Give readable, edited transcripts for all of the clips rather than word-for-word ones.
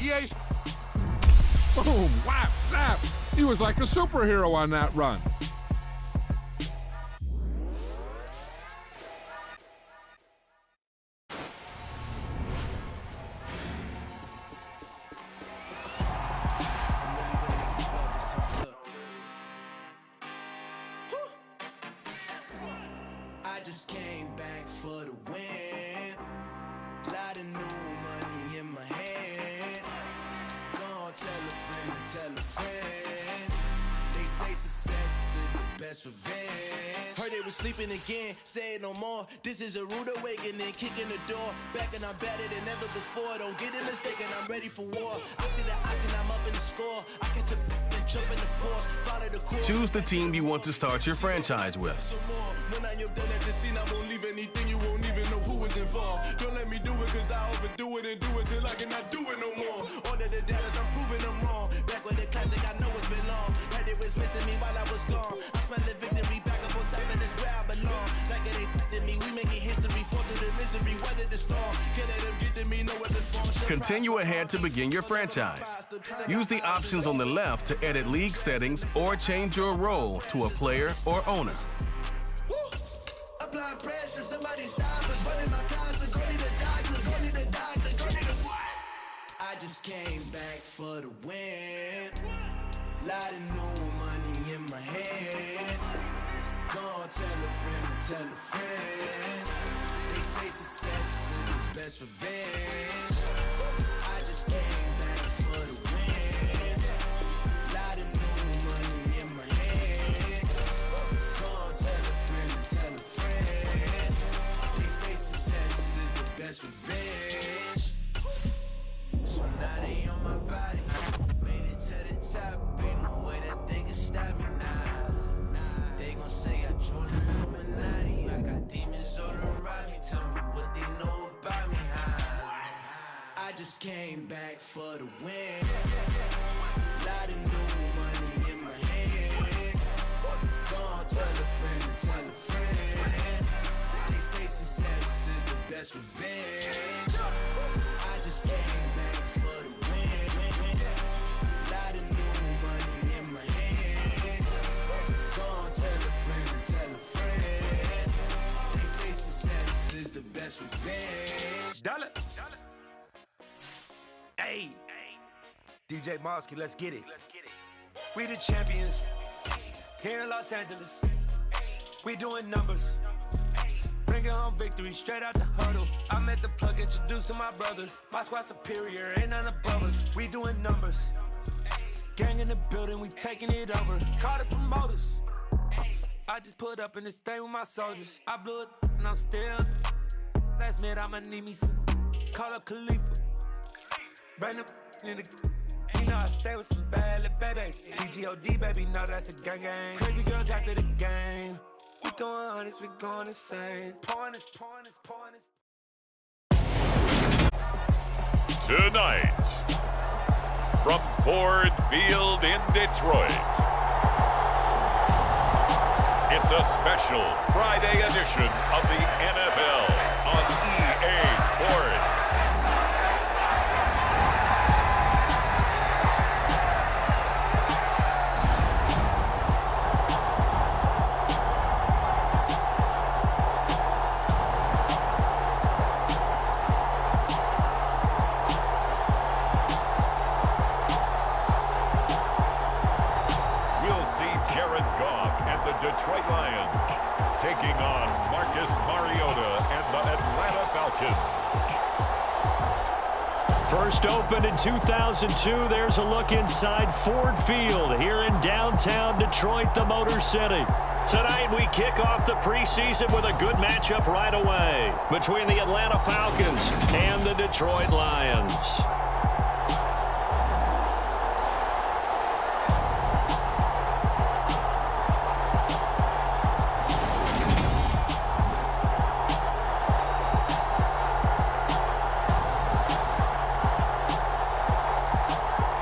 EA. Boom, whap, snap. He was like a superhero on that run. I just came back for the win. Lot of new money in my hand. Gonna tell a friend to tell a friend. They say success is the best revenge. Heard they was sleeping again, say it no more. This is a rude awakening, kicking the door. Back and I'm better than ever before. Don't get it mistaken, I'm ready for war. I see the option, I'm up in the score. I catch a and jump in the course. Follow the course. Choose the team you want to start your franchise with. When I am done at the scene, I won't leave anything. You won't even know who was involved. Don't let me do it, cause I overdo it and do it till I cannot do it no more. All of the doubters, I'm proving them wrong. Back with the classic, I know it's been long. Heard they was missing me while I was gone. I smell the victory back up on top, and it's where I belong. Like it ain't to me, we making history. Fall through the misery, weather the storm. Can't let them get to me, no weapon form. Continue ahead to begin your franchise. Use the options on the left to edit league settings or change your role to a player or owner. Apply pressure, somebody's divers running my cars. Go need a doctor, go need a doctor, go need a what? I just came back for the win. Lot of new money in my hand. Gonna tell a friend to tell a friend. They say success is the best revenge. I just came back for the win. Lot of new money in my hand. Gonna tell a friend to tell a friend. They say success is the best revenge. So now they on my body. Made it to the top. Ain't no way that they can stop me now. They gon' say I joined the Illuminati. I got demons all around me. Tell me what they know about me, huh? I just came back for the win. Lot of new money in my hand. Gonna tell a friend to tell a friend. They say success is the best revenge. I just came back for the win. Lot of new money in my hand. Gonna tell a friend to tell a friend. They say success is the best revenge. Dollar. Hey, DJ Mosky, let's get it. We the champions here in Los Angeles. We doing numbers. Bringing home victory straight out the huddle. I met the plug, introduced to my brother. My squad superior, ain't none above us. We doing numbers. Gang in the building, we taking it over. Call the promoters. I just put up in this thing with my soldiers. I blew it and I'm still. Last minute I'ma need me some. Call up Khalifa. Bring the in the. You know I stay with some bad little babies. TGOD baby, know that's a gang gang. Crazy girls after the game. We throwing hundreds, we going insane. Pointers. Tonight, from Ford Field in Detroit, it's a special Friday edition of the NFL on EA Sports. Detroit Lions taking on Marcus Mariota and the Atlanta Falcons. First opened in 2002, there's a look inside Ford Field here in downtown Detroit, the Motor City. Tonight we kick off the preseason with a good matchup right away between the Atlanta Falcons and the Detroit Lions.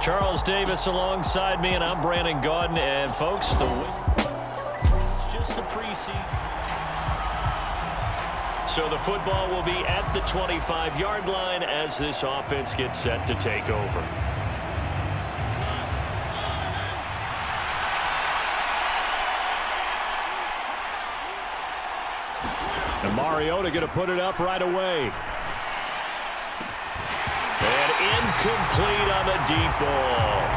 Charles Davis alongside me, and I'm Brandon Gaudin. And folks, it's just the preseason. So the football will be at the 25-yard line as this offense gets set to take over. And Mariota going to put it up right away. And incomplete on the deep ball.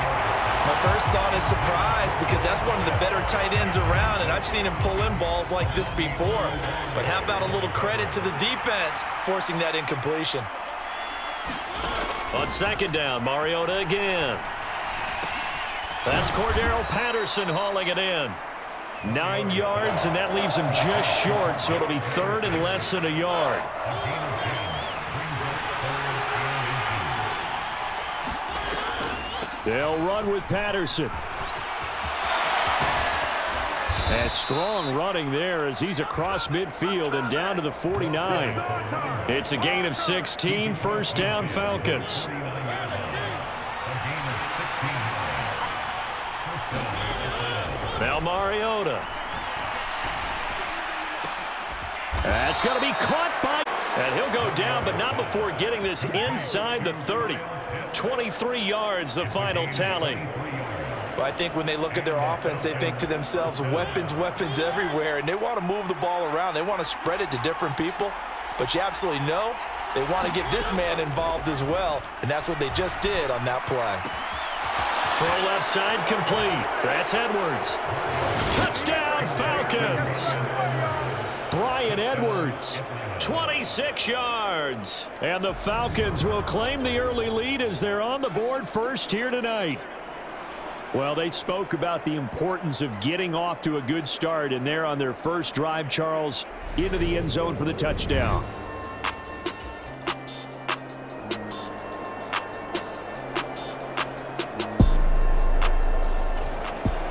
My first thought is surprise because that's one of the better tight ends around, and I've seen him pull in balls like this before. But how about a little credit to the defense forcing that incompletion? On second down, Mariota again. That's Cordero Patterson hauling it in. 9 yards, and that leaves him just short, so it'll be third and less than a yard. They'll run with Patterson. And strong running there as he's across midfield and down to the 49. It's a gain of 16, first down Falcons. Now Mariota. That's going to be caught by... And he'll go down, but not before getting this inside the 30. 23 yards, the final tally. Well, I think when they look at their offense, they think to themselves, weapons, weapons everywhere, and they want to move the ball around. They want to spread it to different people, but you absolutely know they want to get this man involved as well, and that's what they just did on that play. Throw left side complete. That's Edwards. Touchdown, Falcons. Bryan Edwards, 26 yards. And the Falcons will claim the early lead as they're on the board first here tonight. Well, they spoke about the importance of getting off to a good start, and they're on their first drive, Charles, into the end zone for the touchdown.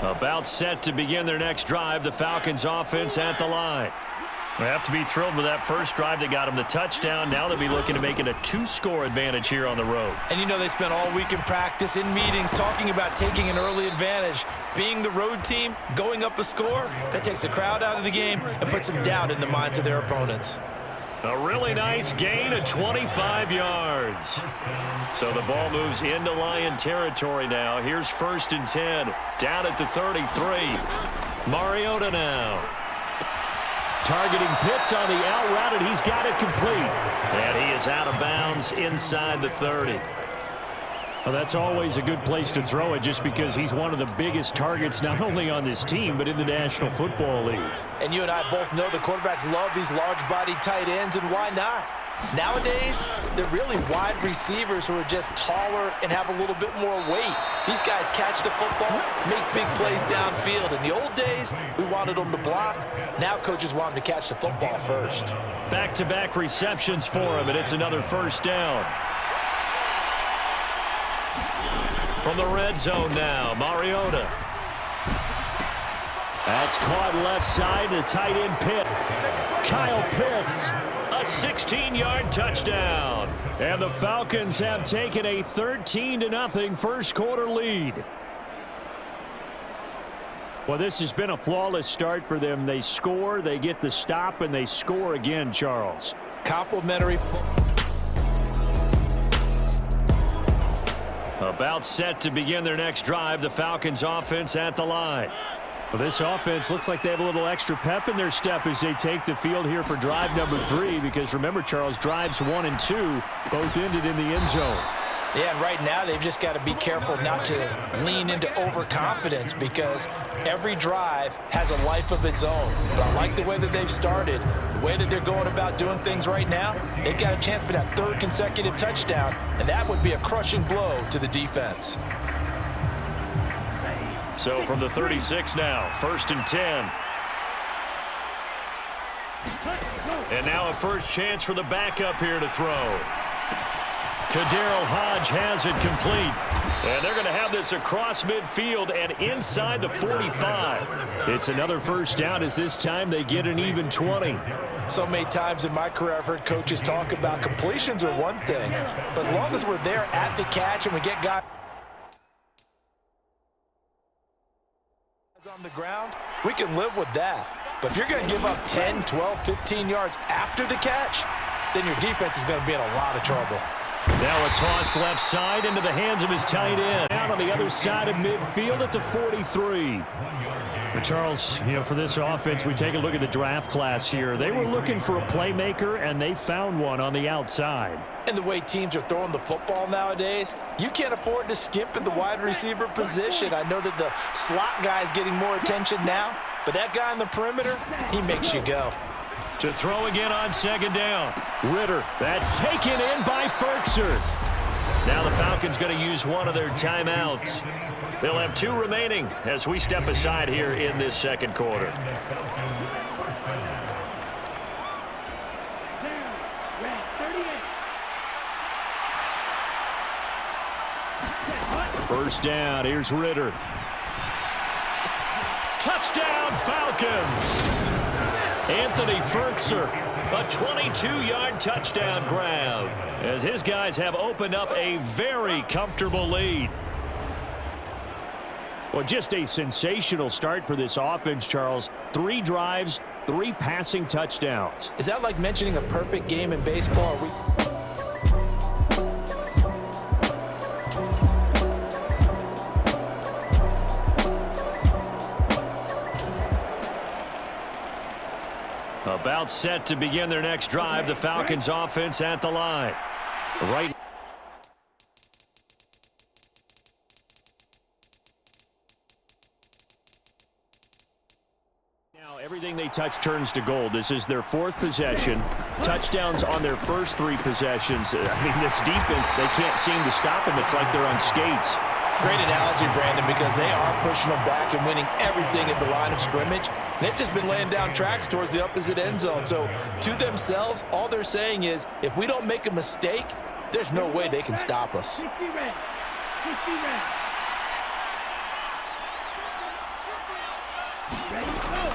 About set to begin their next drive, the Falcons offense at the line. They have to be thrilled with that first drive that got them the touchdown. Now they'll be looking to make it a 2-score advantage here on the road. And you know they spent all week in practice, in meetings, talking about taking an early advantage. Being the road team, going up a score, that takes the crowd out of the game and puts some doubt in the minds of their opponents. A really nice gain of 25 yards. So the ball moves into Lion territory now. Here's 1st and 10, down at the 33. Mariota now. Targeting Pitts on the out route, and he's got it complete. And he is out of bounds inside the 30. Well, that's always a good place to throw it just because he's one of the biggest targets not only on this team but in the National Football League. And you and I both know the quarterbacks love these large-bodied tight ends, and why not? Nowadays, they're really wide receivers who are just taller and have a little bit more weight. These guys catch the football, make big plays downfield. In the old days, we wanted them to block. Now coaches want them to catch the football first. Back-to-back receptions for him, and it's another first down. From the red zone now, Mariota. That's caught left side, the tight end Pitt. Kyle Pitts, a 16-yard touchdown. And the Falcons have taken a 13-0 first quarter lead. Well, this has been a flawless start for them. They score, they get the stop, and they score again, Charles. Complimentary. About set to begin their next drive, the Falcons offense at the line. Well, this offense looks like they have a little extra pep in their step as they take the field here for drive number 3, because remember, Charles, drives 1 and 2 both ended in the end zone. Yeah, and right now they've just got to be careful not to lean into overconfidence because every drive has a life of its own. But I like the way that they've started, the way that they're going about doing things right now. They've got a chance for that 3rd consecutive touchdown, and that would be a crushing blow to the defense. So from the 36 now, 1st and 10. And now a first chance for the backup here to throw. Kadarius Hodge has it complete. And they're going to have this across midfield and inside the 45. It's another first down as this time they get an even 20. So many times in my career I've heard coaches talk about completions are one thing, but as long as we're there at the catch and we get guys on the ground, we can live with that. But if you're going to give up 10, 12, 15 yards after the catch, then your defense is going to be in a lot of trouble. Now a toss left side into the hands of his tight end. Out on the other side of midfield at the 43. But Charles, for this offense, we take a look at the draft class here. They were looking for a playmaker, and they found one on the outside. And the way teams are throwing the football nowadays, you can't afford to skimp at the wide receiver position. I know that the slot guy is getting more attention now, but that guy on the perimeter, he makes you go. To throw again on second down. Ritter, that's taken in by Ferkser. Now the Falcons going to use one of their timeouts. They'll have 2 remaining as we step aside here in this second quarter. First down, here's Ritter. Touchdown, Falcons! Anthony Ferkser, a 22-yard touchdown grab, as his guys have opened up a very comfortable lead. Well, just a sensational start for this offense, Charles. 3 drives, 3 passing touchdowns. Is that like mentioning a perfect game in baseball? About set to begin their next drive, the Falcons offense at the line. Right. Now everything they touch turns to gold. This is their 4th possession. Touchdowns on their first 3 possessions. I mean, this defense, they can't seem to stop them. It's like they're on skates. Great analogy, Brandon, because they are pushing them back and winning everything at the line of scrimmage. They've just been laying down tracks towards the opposite end zone. So to themselves, all they're saying is, if we don't make a mistake, there's no way they can stop us.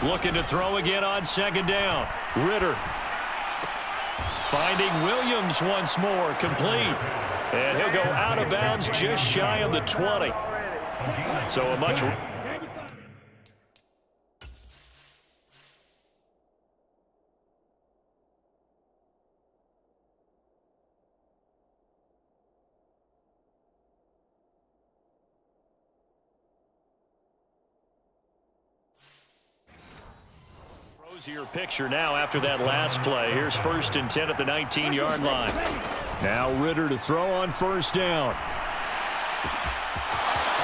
Looking to throw again on second down. Ritter finding Williams once more, complete. And he'll go out of bounds just shy of the 20. So a much... Rosier picture now after that last play. Here's 1st and 10 at the 19-yard line. Now Ritter to throw on first down.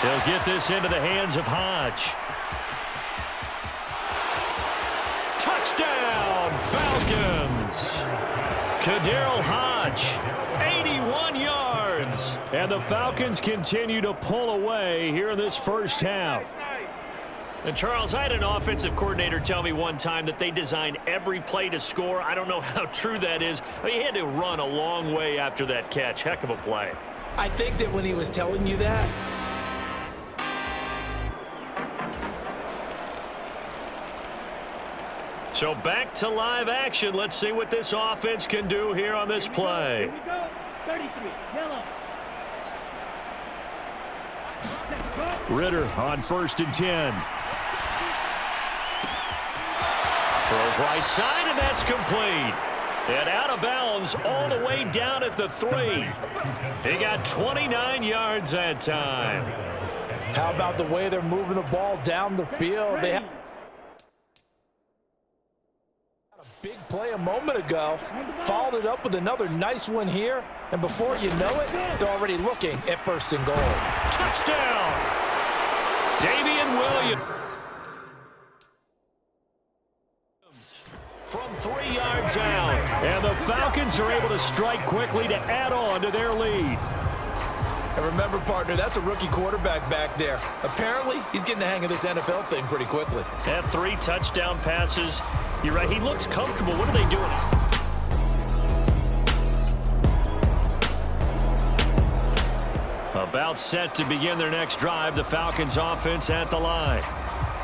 He'll get this into the hands of Hodge. Touchdown, Falcons! KhaDarel Hodge, 81 yards. And the Falcons continue to pull away here in this first half. And Charles, I had an offensive coordinator tell me one time that they designed every play to score. I don't know how true that is. I mean, he had to run a long way after that catch. Heck of a play. I think that when he was telling you that, so back to live action. Let's see what this offense can do here on this play. 33, yellow. Ritter on 1st and 10. Throws right side, and that's complete. And out of bounds all the way down at the 3. He got 29 yards that time. how about the way they're moving the ball down the field? They had a big play a moment ago, followed it up with another nice one here, and before you know it, they're already looking at 1st and goal. Touchdown! Damian Williams. From 3 yards out. And the Falcons are able to strike quickly to add on to their lead. And remember, partner, that's a rookie quarterback back there. Apparently, he's getting the hang of this NFL thing pretty quickly. Had 3 touchdown passes. You're right, he looks comfortable. What are they doing? About set to begin their next drive, the Falcons offense at the line.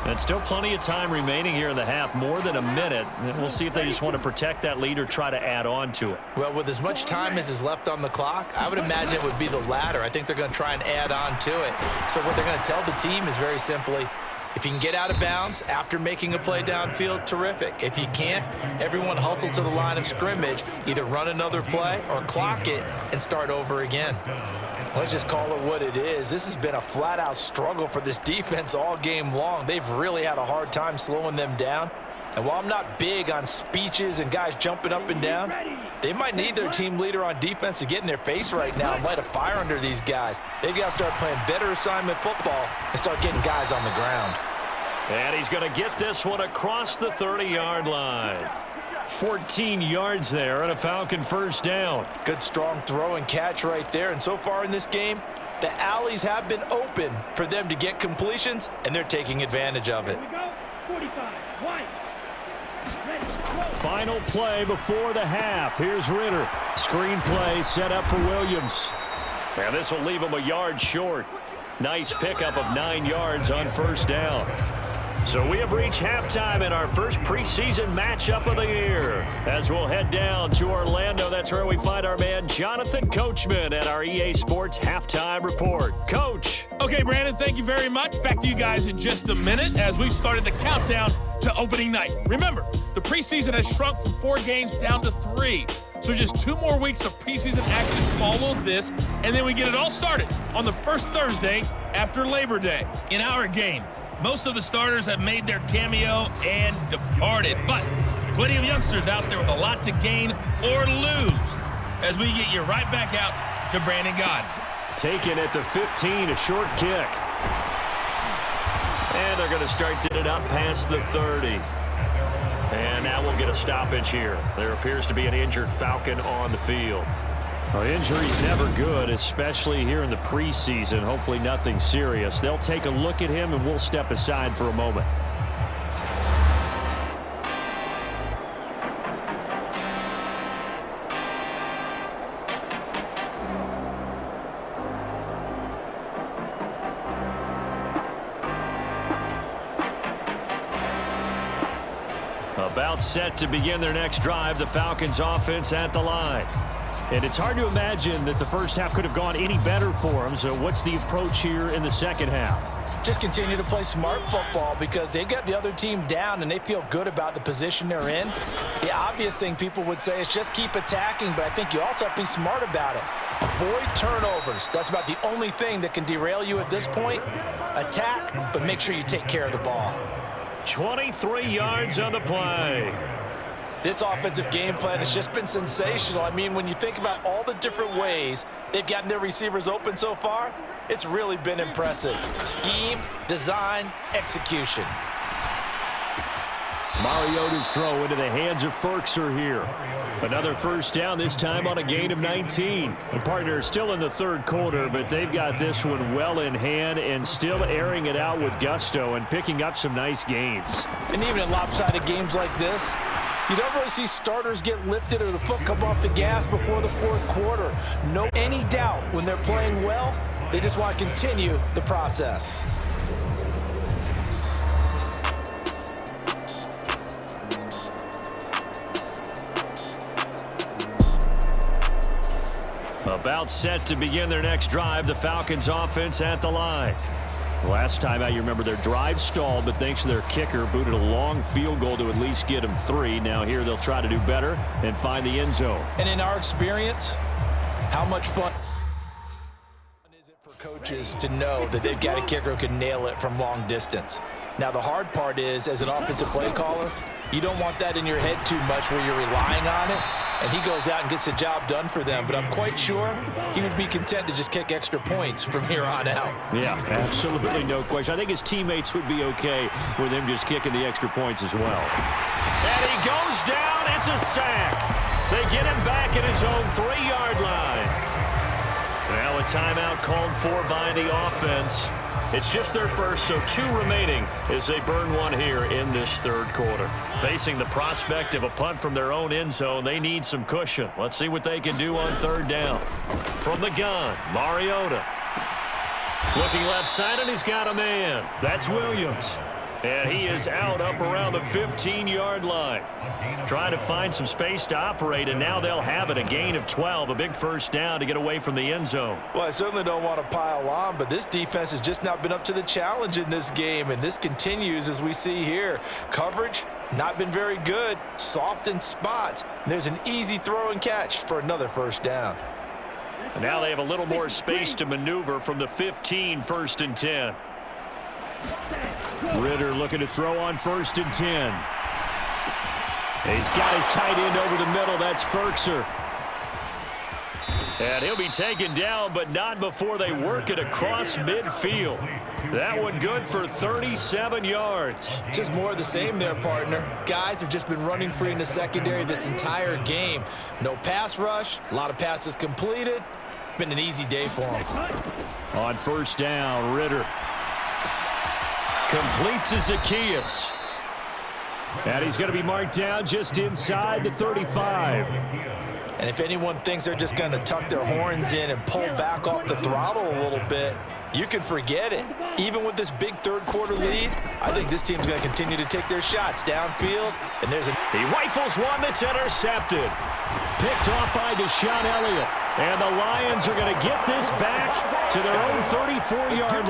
And still plenty of time remaining here in the half, more than a minute. And we'll see if they just want to protect that lead or try to add on to it. Well, with as much time as is left on the clock, I would imagine it would be the latter. I think they're going to try and add on to it. So what they're going to tell the team is very simply, If you can get out of bounds after making a play downfield, terrific. If you can't, everyone hustle to the line of scrimmage, either run another play or clock it and start over again. Let's just call it what it is. This has been a flat-out struggle for this defense all game long. They've really had a hard time slowing them down. And while I'm not big on speeches and guys jumping up and down, they might need their team leader on defense to get in their face right now and light a fire under these guys. They've got to start playing better assignment football and start getting guys on the ground. And he's going to get this one across the 30-yard line. 14 yards there and a Falcon first down. Good strong throw and catch right there. And so far in this game, the alleys have been open for them to get completions, and they're taking advantage of it. Here we go. 45. White. Ready. Final play before the half. Here's Ritter. Screen play set up for Williams. And this will leave him a yard short. Nice pickup of 9 yards on first down. So we have reached halftime in our first preseason matchup of the year. As we'll head down to Orlando, that's where we find our man Jonathan Coachman at our EA Sports Halftime Report. Coach. Okay, Brandon, thank you very much. Back to you guys in just a minute as we've started the countdown to opening night. Remember, the preseason has shrunk from 4 games down to 3. So just 2 more weeks of preseason action follow this, and then we get it all started on the first Thursday after Labor Day. In our game, most of the starters have made their cameo and departed, but plenty of youngsters out there with a lot to gain or lose as we get you right back out to Brandon God. Taken at the 15, a short kick. And they're going to start it up past the 30. And now we'll get a stoppage here. There appears to be an injured Falcon on the field. Well, injury's never good, especially here in the preseason. Hopefully nothing serious. They'll take a look at him, and we'll step aside for a moment. About set to begin their next drive, the Falcons offense at the line. And it's hard to imagine that the first half could have gone any better for them. So what's the approach here in the second half? Just continue to play smart football because they got the other team down and they feel good about the position they're in. The obvious thing people would say is just keep attacking, but I think you also have to be smart about it. Avoid turnovers. That's about the only thing that can derail you at this point. Attack, but make sure you take care of the ball. 23 yards on the play. This offensive game plan has just been sensational. I mean, when you think about all the different ways they've gotten their receivers open so far, it's really been impressive. Scheme, design, execution. Mariota's throw into the hands of Ferkser here. Another first down, this time on a gain of 19. The partner is still in the third quarter, but they've got this one well in hand and still airing it out with gusto and picking up some nice gains. And even in lopsided games like this, you don't really see starters get lifted or the foot come off the gas before the fourth quarter. No any doubt when they're playing well, they just want to continue the process. About set to begin their next drive, the Falcons offense at the line. Last time out, you remember their drive stalled, but thanks to their kicker, booted a long field goal to at least get them 3. Now here they'll try to do better and find the end zone. And in our experience, how much fun is it for coaches to know that they've got a kicker who can nail it from long distance? Now the hard part is, as an offensive play caller, you don't want that in your head too much where you're relying on it. And he goes out and gets the job done for them. But I'm quite sure he would be content to just kick extra points from here on out. Yeah, absolutely no question. I think his teammates would be okay with him just kicking the extra points as well. And he goes down. It's a sack. They get him back at his own 3-yard line. Now a timeout called for by the offense. It's just their first, so 2 remaining as they burn one here in this third quarter. Facing the prospect of a punt from their own end zone, they need some cushion. Let's see what they can do on third down. From the gun, Mariota. Looking left side, and he's got a man. That's Williams. And he is out up around the 15-yard line. Trying to find some space to operate, and now they'll have it. A gain of 12, a big first down to get away from the end zone. Well, I certainly don't want to pile on, but this defense has just not been up to the challenge in this game, and this continues as we see here. Coverage, not been very good, soft in spots. There's an easy throw and catch for another first down. And now they have a little more space to maneuver from the 15, 1st and 10. Ritter looking to throw on 1st and 10. He's got his tight end over the middle. That's Ferkser. And he'll be taken down, but not before they work it across midfield. That one good for 37 yards. Just more of the same there, partner. Guys have just been running free in the secondary this entire game. No pass rush, a lot of passes completed. Been an easy day for them. On 1st down, Ritter completes to Zacchaeus. And he's going to be marked down just inside the 35. And if anyone thinks they're just going to tuck their horns in and pull back off the throttle a little bit, you can forget it. Even with this big third-quarter lead, I think this team's going to continue to take their shots downfield. And there's he rifles one that's intercepted. Picked off by Deshaun Elliott. And the Lions are going to get this back to their own 34-yard